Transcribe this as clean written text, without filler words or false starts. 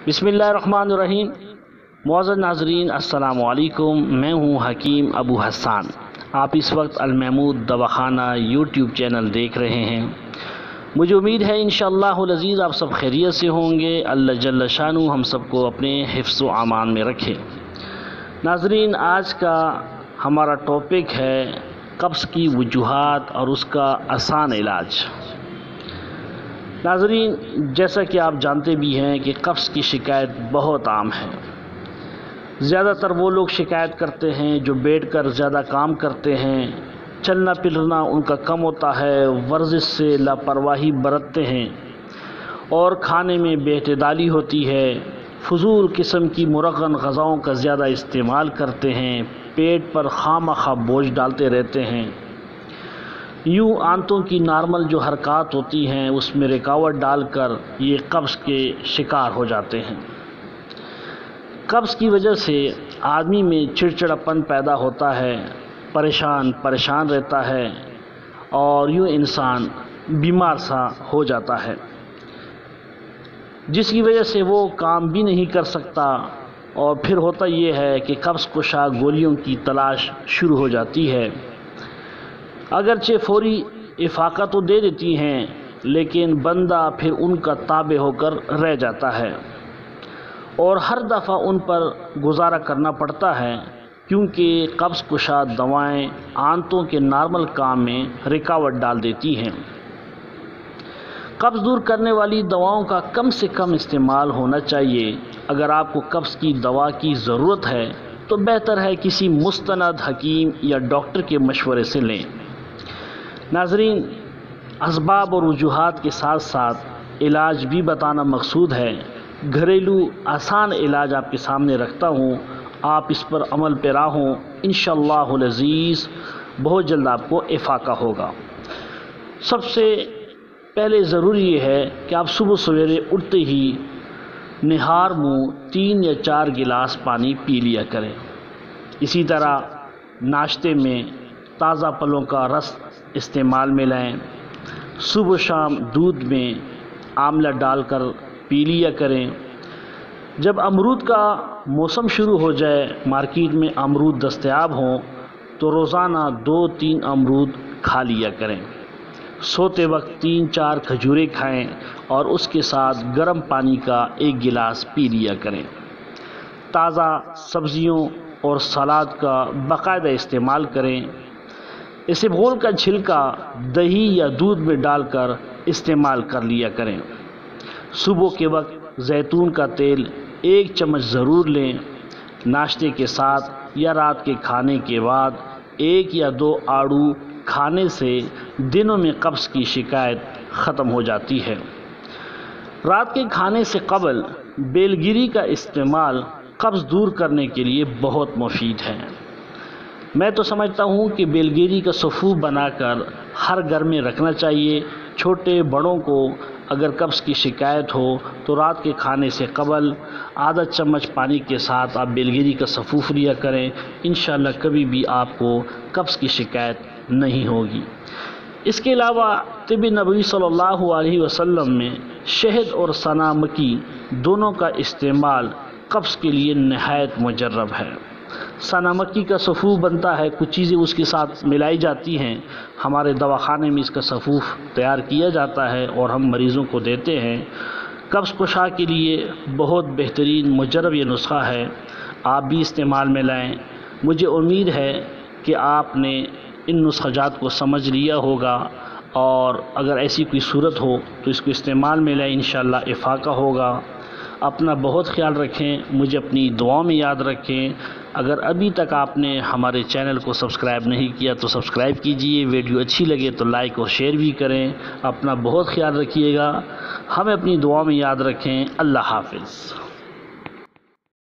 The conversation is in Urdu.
بسم اللہ الرحمن الرحیم۔ معزز ناظرین السلام علیکم، میں ہوں حکیم ابو حسان۔ آپ اس وقت المحمود دواخانہ یوٹیوب چینل دیکھ رہے ہیں۔ مجھے امید ہے انشاءاللہ العزیز آپ سب خیریت سے ہوں گے۔ اللہ جل شانہ ہم سب کو اپنے حفظ و امان میں رکھے۔ ناظرین، آج کا ہمارا ٹاپک ہے قبض کی وجوہات اور اس کا آسان علاج۔ ناظرین، جیسا کہ آپ جانتے بھی ہیں کہ قبض کی شکایت بہت عام ہے۔ زیادہ تر وہ لوگ شکایت کرتے ہیں جو بیٹھ کر زیادہ کام کرتے ہیں، چلنا پھرنا ان کا کم ہوتا ہے، ورزش سے لاپرواہی برتتے ہیں اور کھانے میں بے اعتدالی ہوتی ہے، فضول قسم کی مرغن غذاؤں کا زیادہ استعمال کرتے ہیں، پیٹ پر خواہ مخواہ بوجھ ڈالتے رہتے ہیں، یوں آنتوں کی نارمل جو حرکات ہوتی ہیں اس میں رکاوٹ ڈال کر یہ قبض کے شکار ہو جاتے ہیں۔ قبض کی وجہ سے آدمی میں چڑچڑاپن پیدا ہوتا ہے، پریشان رہتا ہے اور یوں انسان بیمار سا ہو جاتا ہے، جس کی وجہ سے وہ کام بھی نہیں کر سکتا۔ اور پھر ہوتا یہ ہے کہ قبض کشا گولیوں کی تلاش شروع ہو جاتی ہے۔ اگرچہ فوری افاقہ تو دے دیتی ہیں، لیکن بندہ پھر ان کا تابع ہو کر رہ جاتا ہے اور ہر دفعہ ان پر گزارا کرنا پڑتا ہے، کیونکہ قبض کشا دوائیں آنتوں کے نارمل کام میں رکاوٹ ڈال دیتی ہیں۔ قبض دور کرنے والی دواؤں کا کم سے کم استعمال ہونا چاہیے۔ اگر آپ کو قبض کی دوا کی ضرورت ہے تو بہتر ہے کسی مستند حکیم یا ڈاکٹر کے مشورے سے لیں۔ ناظرین، اسباب اور وجوہات کے ساتھ ساتھ علاج بھی بتانا مقصود ہے۔ گھریلو آسان علاج آپ کے سامنے رکھتا ہوں، آپ اس پر عمل پیرا ہوں، انشاءاللہ العزیز بہت جلد آپ کو افاقہ ہوگا۔ سب سے پہلے ضروری یہ ہے کہ آپ صبح سویرے اٹھتے ہی نہار منہ 3 یا 4 گلاس پانی پی لیا کریں۔ اسی طرح ناشتے میں تازہ پھلوں کا رس استعمال میں لائیں۔ صبح شام دودھ میں آملہ ڈال کر پی لیا کریں۔ جب امرود کا موسم شروع ہو جائے، مارکیٹ میں امرود دستیاب ہوں تو روزانہ 2-3 امرود کھا لیا کریں۔ سوتے وقت 3-4 کھجوریں کھائیں اور اس کے ساتھ گرم پانی کا 1 گلاس پی لیا کریں۔ تازہ سبزیوں اور سلاد کا باقاعدہ استعمال کریں۔ اسبغول کا چھلکا دہی یا دودھ میں ڈال کر استعمال کر لیا کریں۔ صبح کے وقت زیتون کا تیل 1 چمچ ضرور لیں۔ ناشتے کے ساتھ یا رات کے کھانے کے بعد 1 یا 2 آڑو کھانے سے دنوں میں قبض کی شکایت ختم ہو جاتی ہے۔ رات کے کھانے سے قبل بیل گری کا استعمال قبض دور کرنے کے لیے بہت مفید ہے۔ میں تو سمجھتا ہوں کہ بیل گری کا صفوف بنا کر ہر گھر میں رکھنا چاہیے۔ چھوٹے بڑوں کو اگر قبض کی شکایت ہو تو رات کے کھانے سے قبل آدھا چمچ پانی کے ساتھ آپ بیل گری کا صفوف لیا کریں، انشاءاللہ کبھی بھی آپ کو قبض کی شکایت نہیں ہوگی۔ اس کے علاوہ طب نبوی صلی اللہ علیہ وسلم میں شہد اور سنا مکی دونوں کا استعمال قبض کے لیے نہایت مجرب ہے۔ سنا مکی کا صفوف بنتا ہے، کچھ چیزیں اس کے ساتھ ملائی جاتی ہیں، ہمارے دواخانے میں اس کا صفوف تیار کیا جاتا ہے اور ہم مریضوں کو دیتے ہیں۔ قبض کشا کے لیے بہت بہترین مجرب یہ نسخہ ہے، آپ بھی استعمال میں لائیں۔ مجھے امید ہے کہ آپ نے ان نسخہ جات کو سمجھ لیا ہوگا، اور اگر ایسی کوئی صورت ہو تو اس کو استعمال میں لائیں، انشاءاللہ افاقہ ہوگا۔ اپنا بہت خیال رکھیں، مجھے اپنی دعاؤں میں یاد رکھیں۔ اگر ابھی تک آپ نے ہمارے چینل کو سبسکرائب نہیں کیا تو سبسکرائب کیجئے، ویڈیو اچھی لگے تو لائک اور شیئر بھی کریں۔ اپنا بہت خیال رکھیے گا، ہمیں اپنی دعاؤں میں یاد رکھیں۔ اللہ حافظ۔